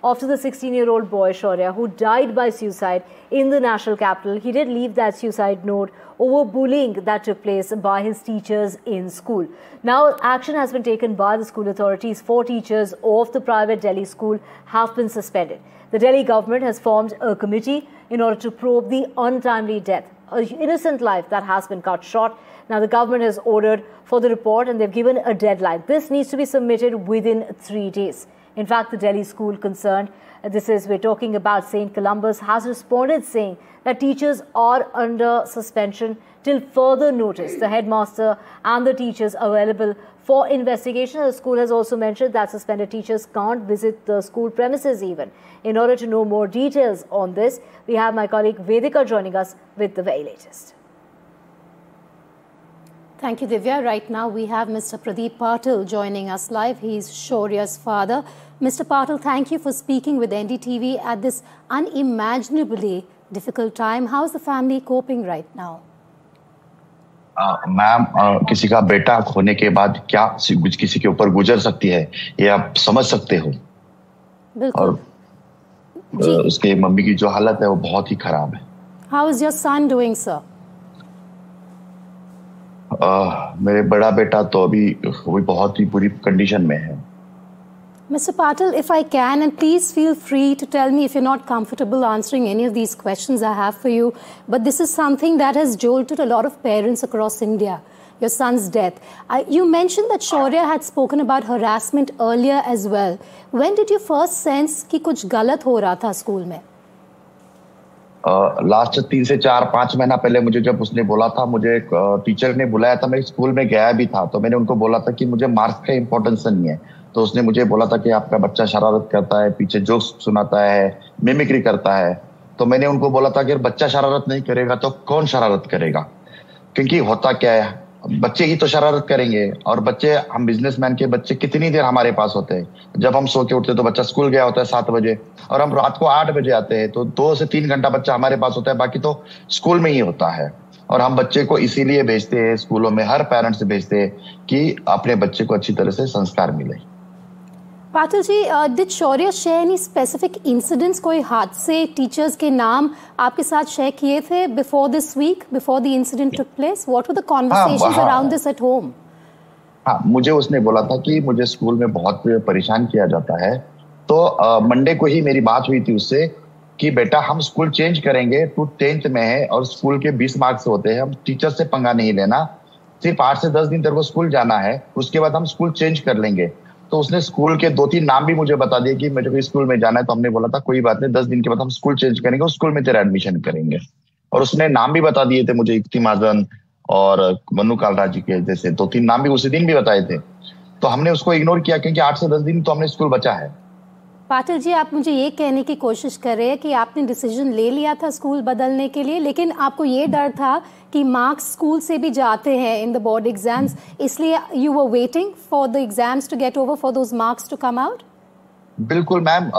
after the 16-year-old boy Shaurya, who died by suicide in the national capital. He did leave that suicide note over bullying that took place by his teachers in school. Now, action has been taken by the school authorities. 4 teachers of the private Delhi school have been suspended. The Delhi government has formed a committee in order to probe the untimely death, an innocent life that has been cut short. Now, the government has ordered for the report and they've given a deadline. This needs to be submitted within 3 days. In fact, the Delhi school concerned, we're talking about St. Columbus, has responded saying that teachers are under suspension till further notice. The headmaster and the teachers are available for investigation. The school has also mentioned that suspended teachers can't visit the school premises even. In order to know more details on this, we have my colleague Vedika joining us with the very latest. Thank you, Divya. Right now, we have Mr. Pradeep Patil joining us live. He's Shaurya's father. Mr. Patil, thank you for speaking with NDTV at this unimaginably difficult time. How's the family coping right now? Ma'am, किसी का बेटा खोने के बाद क्या किसी के ऊपर गुजर सकती है, ये आप समझ सकते हो। बिल्कुल। और उसके मम्मी की जो हालत है वो बहुत ही खराब है। How is your son doing, sir? मेरे बड़ा बेटा तो अभी बहुत ही बुरी कंडीशन में है। Mr. Patil, if I can, and please feel free to tell me if you're not comfortable answering any of these questions I have for you, but this is something that has jolted a lot of parents across India, your son's death. You mentioned that Shaurya had spoken about harassment earlier as well. When did you first sense कि कुछ गलत हो रहा था school में? Last 3 से 4-5 महीना पहले मुझे जब उसने बोला था, मुझे टीचर ने बुलाया था, मैं स्कूल में गया भी था, तो मैंने उनको बोला था कि मुझे मार्क्स का इम्पोर्टेंस नहीं है। तो उसने मुझे बोला था कि आपका बच्चा शरारत करता है, पीछे जोक्स सुनाता है, मिमिक्री करता है। तो मैंने उनको बोला था कि बच्चा शरारत नहीं करेगा तो कौन शरारत करेगा, क्योंकि होता क्या है, बच्चे ही तो शरारत करेंगे। और बच्चे, हम बिजनेसमैन के बच्चे कितनी देर हमारे पास होते हैं। जब हम सो के उठते तो बच्चा स्कूल गया होता है 7 बजे और हम रात को 8 बजे आते हैं, तो 2 से 3 घंटा बच्चा हमारे पास होता है, बाकी तो स्कूल में ही होता है। और हम बच्चे को इसीलिए भेजते हैं स्कूलों में, हर पेरेंट्स भेजते हैं कि अपने बच्चे को अच्छी तरह से संस्कार मिले। Patil ji, did Shaurya share any specific incidents, कोई हादसे टीचर्स के नाम आपके साथ शेयर किए थे before this week, before the incident took place? What were the conversations around this at home? हाँ, मुझे उसने बोला था कि मुझे स्कूल में बहुत परेशान किया जाता है। तो मंडे को ही मेरी बात हुई थी उससे कि बेटा हम स्कूल चेंज करेंगे, तू 10th में है और स्कूल के 20 मार्क्स होते हैं, हम टीचर से पंगा नहीं लेना, सिर्फ 8 से 10 दिन तेरे को स्कूल जाना है, उसके बाद हम स्कूल चेंज कर लेंगे। तो उसने स्कूल के 2-3 नाम भी मुझे बता दिए कि मेरे को स्कूल में जाना है। तो हमने बोला था कोई बात नहीं, 10 दिन के बाद हम स्कूल चेंज करेंगे, उस स्कूल में तेरा एडमिशन करेंगे। और उसने नाम भी बता दिए थे मुझे, इफ्ती महाजन और मनु कालरा जी के जैसे 2-3 नाम भी उसी दिन भी बताए थे। तो हमने उसको इग्नोर किया क्योंकि 8 से 10 दिन तो हमने स्कूल बचा है। पाटिल जी, आप मुझे ये कहने की कोशिश कर रहे हैं कि आपने डिसीजन ले लिया था स्कूल बदलने के लिए, लेकिन आपको ये डर था कि मार्क्स स्कूल से भी जाते हैं इन द बोर्ड एग्जाम्स, इसलिए you were waiting for the exams to get over, for those marks to come out? बिल्कुल मैम,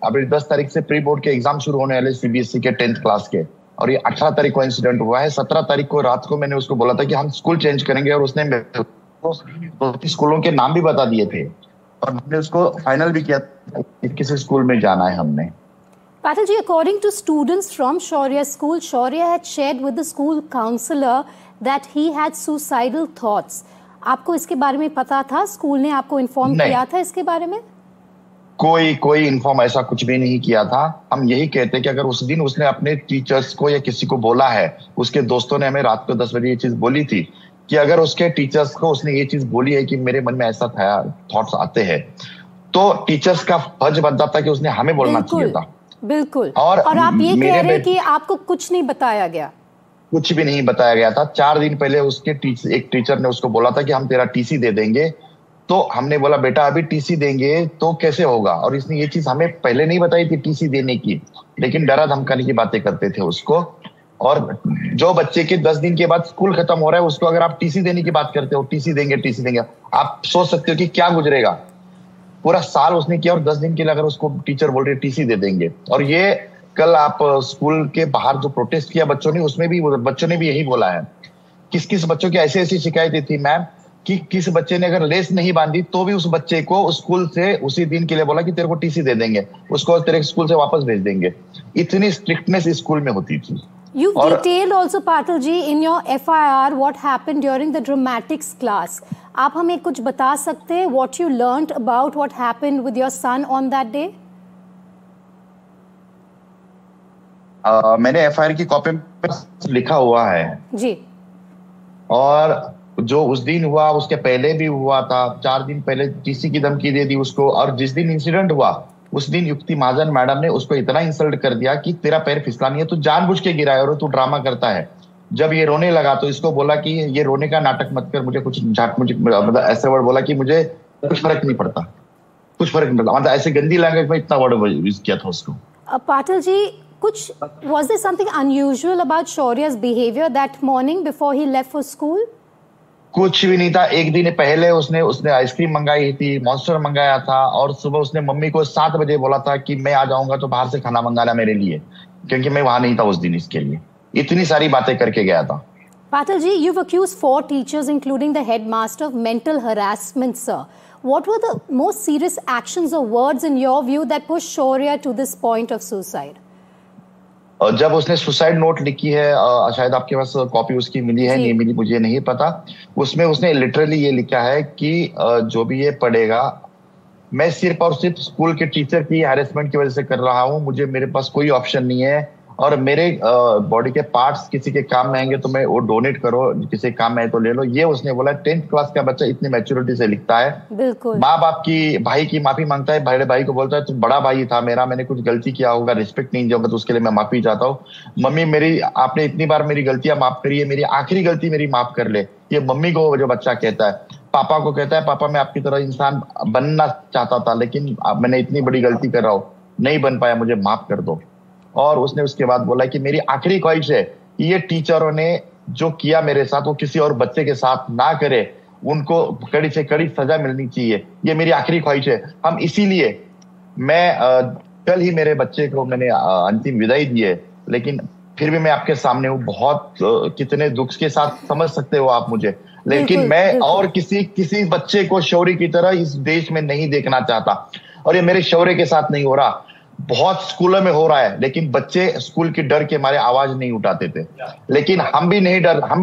अभी 10 तारीख से प्री बोर्ड के एग्जाम शुरू होने वाले सीबीएसई के 10th क्लास के, और ये 18 तारीख को इंसिडेंट हुआ है। 17 तारीख को रात को मैंने उसको बोला था कि हम स्कूल चेंज करेंगे, और उसने 2 स्कूलों के नाम भी बता दिए थे और हमने उसको फाइनल भी किया किस स्कूल में जाना है हमने। Patil ji, according to students from Shaurya school, Shaurya had shared with the school counselor that he had suicidal thoughts. आपको इसके बारे में पता था? स्कूल ने आपको इन्फॉर्म किया था इसके बारे में? कोई इन्फॉर्म ऐसा कुछ भी नहीं किया था। हम यही कहते कि अगर उस दिन उसने अपने टीचर्स को या किसी को बोला है, उसके दोस्तों ने हमें रात को 10 बजे ये चीज बोली थी कि अगर उसके टीचर्स को उसने ये चीज बोली है कि मेरे मन में ऐसा थॉट्स आते हैं, तो टीचर्स का फर्ज बनता था कि उसने हमें बोलना चाहिए था। बिल्कुल। और आप ये कह रहे हैं कि आपको कुछ नहीं बताया गया? कुछ भी नहीं बताया गया था। 4 दिन पहले उसके एक टीचर ने उसको बोला था कि हम तेरा टीसी दे देंगे। तो हमने बोला बेटा अभी टीसी देंगे तो कैसे होगा, और इसने ये चीज हमें पहले नहीं बताई थी टीसी देने की, लेकिन डरा धमकाने की बातें करते थे उसको। और जो बच्चे के 10 दिन के बाद स्कूल खत्म हो रहा है उसको अगर आप टीसी देने की बात करते हो, टीसी देंगे, आप सोच सकते हो कि क्या गुजरेगा। पूरा साल उसने किया और 10 दिन के लिए अगर उसको टीचर बोल रहे टीसी दे देंगे। और ये कल आप स्कूल के बाहर जो प्रोटेस्ट किया बच्चों ने, उसमें भी बच्चों ने भी यही बोला है। किस बच्चों की ऐसी शिकायतें थी मैम कि किस बच्चे ने अगर लेस नहीं बांधी तो भी उस बच्चे को स्कूल से उसी दिन के लिए बोला कि तेरे को टीसी दे देंगे, उसको तेरे स्कूल से वापस भेज देंगे। इतनी स्ट्रिक्टनेस स्कूल में होती थी। You've detailed also, Patil ji, in your FIR what happened during the dramatics class. आप हमें कुछ बता सकते हैं what you learnt about what happened with your son on that day? मैंने FIR की कॉपी में लिखा हुआ है जी। और जो उस दिन हुआ उसके पहले भी हुआ था, 4 दिन पहले टीसी की धमकी दे दी उसको। और जिस दिन इंसिडेंट हुआ उस दिन युक्ति महाजन मैडम ने उसको इतना इंसल्ट कर दिया कि तेरा पैर फिसला नहीं है, तू जानबूझ के गिरा है और तू ड्रामा करता है। जब ये रोने लगा तो इसको बोला कि ये रोने का नाटक मत कर, मुझे कुछ मतलब ऐसे वर्ड बोला कि मुझे कुछ फर्क नहीं पड़ता, कुछ फर्क नहीं पड़ता, मतलब ऐसे गंदी लैंग्वेज में इतना वर्ड यूज किया था उसको। पाटिल जी, कुछ was there something unusual about Shaurya's behavior that morning before he left for school? कुछ भी नहीं था। एक दिन पहले उसने आइसक्रीम मंगाई थी, मॉन्स्टर मंगाया था, और सुबह उसने मम्मी को 7 बजे बोला था कि मैं आ जाऊंगा तो बाहर से खाना मंगाना मेरे लिए, क्योंकि मैं वहां नहीं था उस दिन। इसके लिए इतनी सारी बातें करके गया था। Patil ji, you've accused 4 teachers, including the headmaster, of mental harassment, sir. What were the most serious actions or words, in your view, that pushed Shaurya to this point of suicide? जब उसने suicide note लिखी है, शायद आपके पास copy उसकी मिली है, नहीं मिली मुझे नहीं पता, उसमें उसने लिटरली ये लिखा है कि जो भी ये पढ़ेगा मैं सिर्फ और सिर्फ स्कूल के टीचर की हैरेसमेंट की वजह से कर रहा हूँ, मुझे मेरे पास कोई ऑप्शन नहीं है, और मेरे बॉडी के पार्ट्स किसी के काम में आएंगे तो मैं वो डोनेट करो, किसी काम में है तो ले लो। ये उसने बोला। 10th क्लास का बच्चा इतनी मैच्योरिटी से लिखता है। बिल्कुल। माँ बाप की, भाई की माफी मांगता है, बड़े भाई को बोलता है तू बड़ा भाई था मेरा, मैंने कुछ गलती किया होगा, रिस्पेक्ट नहीं दिया होगा तो उसके लिए मैं माफी चाहता हूँ। मम्मी मेरी, आपने इतनी बार मेरी गलतियां माफ करी है, मेरी आखिरी गलती मेरी माफ कर ले। ये मम्मी को जो बच्चा कहता है। पापा को कहता है पापा मैं आपकी तरह इंसान बनना चाहता था, लेकिन मैंने इतनी बड़ी गलती कर रहा हूँ, नहीं बन पाया, मुझे माफ कर दो। और उसने उसके बाद बोला कि मेरी आखिरी ख्वाहिश है कि ये टीचरों ने जो किया मेरे साथ वो किसी और बच्चे के साथ ना करे, उनको कड़ी से कड़ी सजा मिलनी चाहिए, ये मेरी आखिरी ख्वाहिश है। हम इसीलिए मैं कल ही मेरे बच्चे को मैंने अंतिम विदाई दी है, लेकिन फिर भी मैं आपके सामने हूँ। बहुत कितने दुख के साथ समझ सकते हो आप मुझे, लेकिन मैं और किसी बच्चे को शौर्य की तरह इस देश में नहीं देखना चाहता। और ये मेरे शौर्य के साथ नहीं हो रहा, बहुत स्कूलों में हो रहा है, लेकिन बच्चे स्कूल के डर के मारे आवाज नहीं उठाते थे। लेकिन हम भी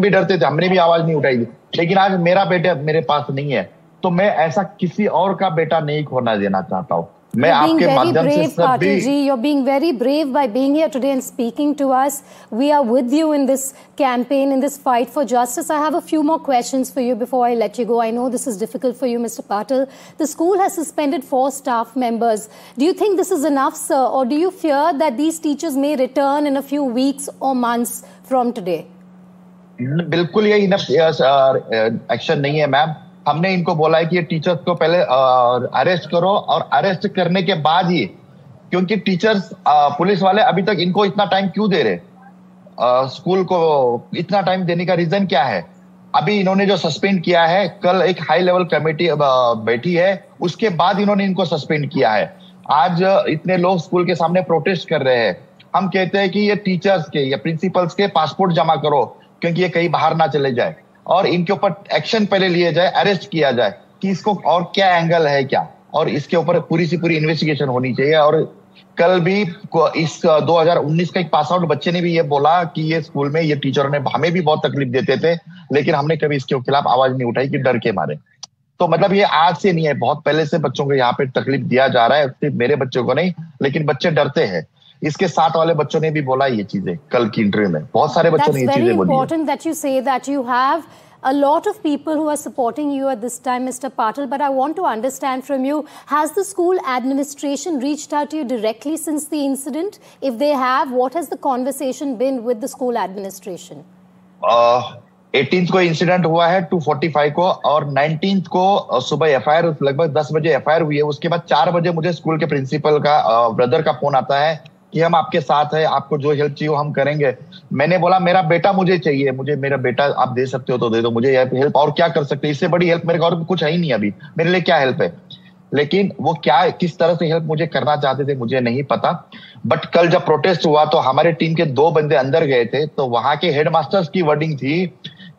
डरते थे, हमने भी आवाज नहीं उठाई थी। लेकिन आज मेरा बेटा मेरे पास नहीं है, तो मैं ऐसा किसी और का बेटा नहीं खोना देना चाहता हूँ। मैं आपके माध्यम से सभी, you're being very brave by being here today and speaking to us. We are with you in this campaign, in this fight for justice. I have a few more questions for you before I let you go. I know this is difficult for you, Mr. Patil. The school has suspended 4 staff members. Do you think this is enough, sir, or do you fear that these teachers may return in a few weeks or months from today? बिल्कुल ये enough action नहीं है ma'am. हमने इनको बोला है कि ये टीचर्स को पहले अरेस्ट करो, और अरेस्ट करने के बाद ही, क्योंकि टीचर्स पुलिस वाले अभी तक इनको इतना टाइम क्यों दे रहे, स्कूल को इतना टाइम देने का रीजन क्या है? अभी इन्होंने जो सस्पेंड किया है, कल एक हाई लेवल कमेटी बैठी है, उसके बाद इन्होंने इनको सस्पेंड किया है। आज इतने लोग स्कूल के सामने प्रोटेस्ट कर रहे हैं। हम कहते हैं कि ये टीचर्स के या प्रिंसिपल्स के पासपोर्ट जमा करो, क्योंकि ये कहीं बाहर ना चले जाए, और इनके ऊपर एक्शन पहले लिए जाए, अरेस्ट किया जाए कि इसको और क्या एंगल है क्या, और इसके ऊपर पूरी सी पूरी इन्वेस्टिगेशन होनी चाहिए। और कल भी इस 2019 का एक पास आउट बच्चे ने भी ये बोला कि ये स्कूल में ये टीचरों ने हमें भी बहुत तकलीफ देते थे, लेकिन हमने कभी इसके खिलाफ आवाज नहीं उठाई कि डर के मारे। तो मतलब ये आज से नहीं है, बहुत पहले से बच्चों को यहाँ पे तकलीफ दिया जा रहा है, सिर्फ मेरे बच्चों को नहीं, लेकिन बच्चे डरते हैं। इसके साथ वाले बच्चों ने भी बोला ये चीजें कल की इंटरव्यू में, बहुत सारे बच्चों ने ये चीजें बोली। That's very important that you say that you have a lot of people who are supporting you at this time, Mr. Patil, but I want to understand from you, has the school administration reached out to you directly since the incident? If they have, what has the conversation been with the school administration? 18th को incident हुआ है 2:45 को, और 19th को सुबह FIR लगभग 10 बजे FIR हुई है। उसके बाद 4 बजे मुझे स्कूल के प्रिंसिपल का ब्रदर का फोन आता है कि हम आपके साथ है, आपको जो हेल्प चाहिए हम करेंगे। मैंने बोला मेरा बेटा मुझे चाहिए, मुझे मेरा बेटा आप दे सकते हो तो दे दो, मुझे हेल्प और क्या कर सकते हैं, इससे बड़ी हेल्प मेरे को और कुछ है ही नहीं अभी, मेरे लिए क्या हेल्प है। लेकिन वो क्या किस तरह से हेल्प मुझे करना चाहते थे मुझे नहीं पता। बट कल जब प्रोटेस्ट हुआ तो हमारे टीम के 2 बंदे अंदर गए थे, तो वहां के हेडमास्टर्स की वर्डिंग थी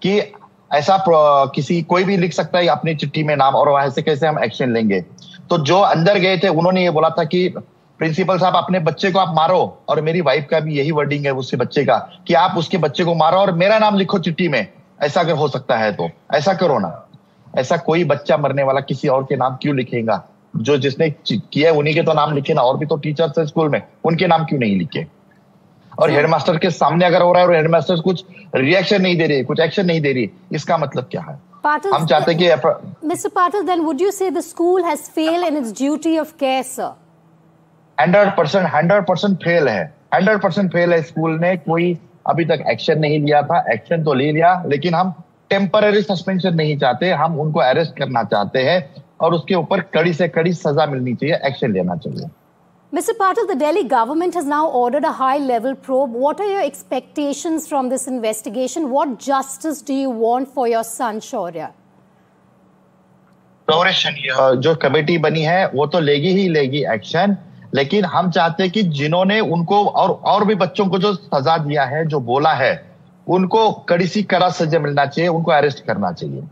कि ऐसा किसी कोई भी लिख सकता है अपनी चिट्ठी में नाम, और वहां से कैसे हम एक्शन लेंगे? तो जो अंदर गए थे उन्होंने ये बोला था कि प्रिंसिपल साहब अपने बच्चे को आप मारो, और मेरी वाइफ का भी यही वर्डिंग है उसके बच्चे का कि आप उसके बच्चे को मारो और मेरा नाम लिखो चिट्ठी में, ऐसा अगर हो सकता है तो ऐसा करो ना। ऐसा कोई बच्चा मरने वाला किसी और के नाम क्यों लिखेगा? जो जिसने किया है उन्हीं के तो नाम लिखे ना, और भी तो टीचर्स है स्कूल में, उनके नाम क्यों नहीं लिखे? और हेडमास्टर के सामने अगर हो रहा है और हेडमास्टर कुछ रिएक्शन नहीं दे रही, कुछ एक्शन नहीं दे रही, इसका मतलब क्या है? हम चाहते हैं कि Mr. Patil, then would you say the school has failed in its duty of care, sir? 100% fail है, 100% फेल है। स्कूल ने कोई अभी तक एक्शन नहीं लिया था, एक्शन तो ले लिया, लेकिन हम टेम्पररी सस्पेंशन नहीं चाहते, हम उनको अरेस्ट करना चाहते हैं और उसके ऊपर कड़ी से कड़ी सजा मिलनी चाहिए, एक्शन लेना चाहिए। Mr. Patil, the Delhi government has now ordered a high-level probe. What are your expectations from this investigation? What justice do you want for your son, Shaurya? जो कमेटी बनी है वो तो लेगी ही लेगी एक्शन, लेकिन हम चाहते हैं कि जिन्होंने उनको और भी बच्चों को जो सजा दिया है, जो बोला है, उनको कड़ी सी कड़ा सजा मिलना चाहिए, उनको अरेस्ट करना चाहिए।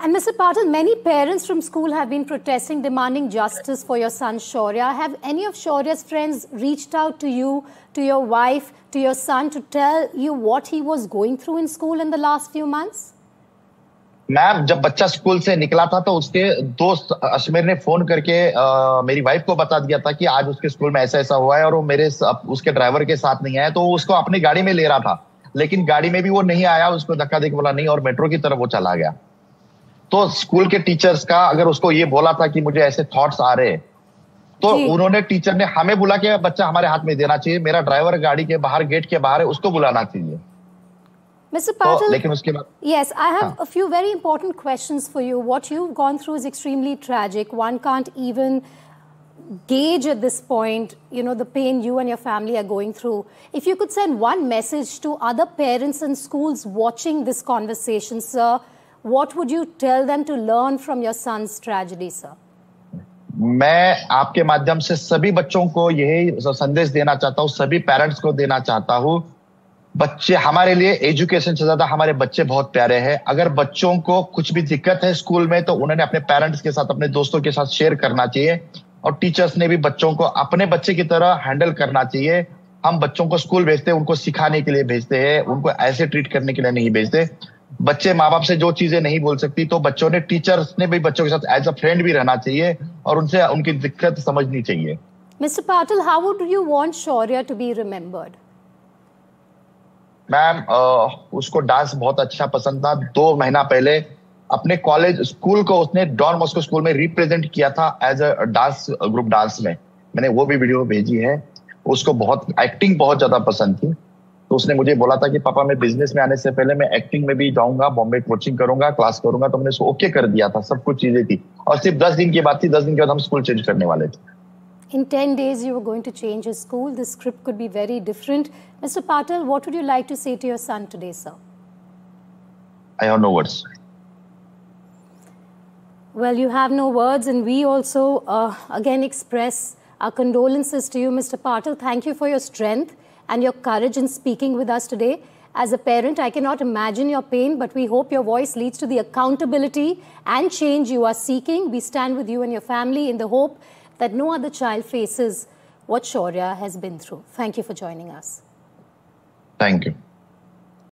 And Mr. Patil, many parents from school have been protesting, demanding justice for your son Shaurya. Have any of Shaurya's friends reached out to you, to your wife, to your son to tell you what he was going through in school in the last few months? Ma'am, जब बच्चा school से निकला था तो उसके दोस्त अश्मीर ने phone करके मेरी वाइफ को बता दिया था कि आज उसके स्कूल में ऐसा ऐसा हुआ है और वो उसके ड्राइवर के साथ नहीं आया, तो वो उसको अपनी गाड़ी में ले रहा था, लेकिन गाड़ी में भी वो नहीं आया, उसको धक्का देके बोला नहीं और मेट्रो की तरफ वो चला गया। तो स्कूल के टीचर्स का अगर उसको ये बोला था कि मुझे ऐसे थॉट्स आ रहे, तो उन्होंने टीचर ने हमें बुला के बच्चा हमारे हाथ में देना चाहिए, मेरा ड्राइवर गाड़ी के बाहर गेट के बाहर है, उसको बुलाना चाहिए। Mr. Patil, लेकिन उसके बाद yes, I have a few very important questions for you. What you've gone through is extremely tragic. One can't even gauge at this point, you know, the pain you and your family are going through. If you could send one message to other parents and schools watching this conversation, sir, what would you tell them to learn from your son's tragedy, sir? मैं आपके माध्यम से सभी बच्चों को यही संदेश देना चाहता हूँ, सभी पेरेंट्स को देना चाहता हूँ, बच्चे हमारे लिए एजुकेशन से ज्यादा हमारे बच्चे बहुत प्यारे हैं। अगर बच्चों को कुछ भी दिक्कत है स्कूल में तो उन्होंने अपने पेरेंट्स के साथ, अपने दोस्तों के साथ शेयर करना चाहिए, और टीचर्स ने भी बच्चों को अपने बच्चे की तरह हैंडल करना चाहिए। हम बच्चों को स्कूल भेजते हैं, उनको सिखाने के लिए भेजते हैं, उनको ऐसे ट्रीट करने के लिए नहीं भेजते। बच्चे माँ बाप से जो चीजें नहीं बोल सकती, तो बच्चों ने, टीचर्स ने भी बच्चों के साथ एज अ फ्रेंड भी रहना चाहिए और उनसे उनकी दिक्कत समझनी चाहिए। Mr. Patil, how would you want Shaurya to be remembered? Ma'am, उसको डांस बहुत अच्छा पसंद था। 2 महीना पहले अपने कॉलेज स्कूल को उसने डॉन बॉस्को स्कूल में रिप्रेजेंट किया था as a dance group dance में, मैंने वो भी वीडियो भेजी है। उसको बहुत एक्टिंग बहुत ज्यादा पसंद थी, तो उसने मुझे बोला था कि पापा मैं बिजनेस में आने से पहले मैं एक्टिंग में भी जाऊंगा, बॉम्बे कोचिंग करूंगा, क्लास करूंगा, तो मैंने उसको ओके कर दिया था, सब कुछ चीजें थी, और सिर्फ 10 दिन की बात थी, 10 दिन के बाद हम स्कूल चेंज करने वाले थे। In 10 days, you were going to change his school. The script could be very different. Mr. Patil, what would you like to say to your son today, sir? I have no words. Well, you have no words, and we also again express our condolences to you, Mr. Patil. Thank you for your strength and your courage in speaking with us today. As a parent, I cannot imagine your pain, but we hope your voice leads to the accountability and change you are seeking. We stand with you and your family in the hope that no other child faces what Shaurya has been through. Thank you for joining us. Thank you.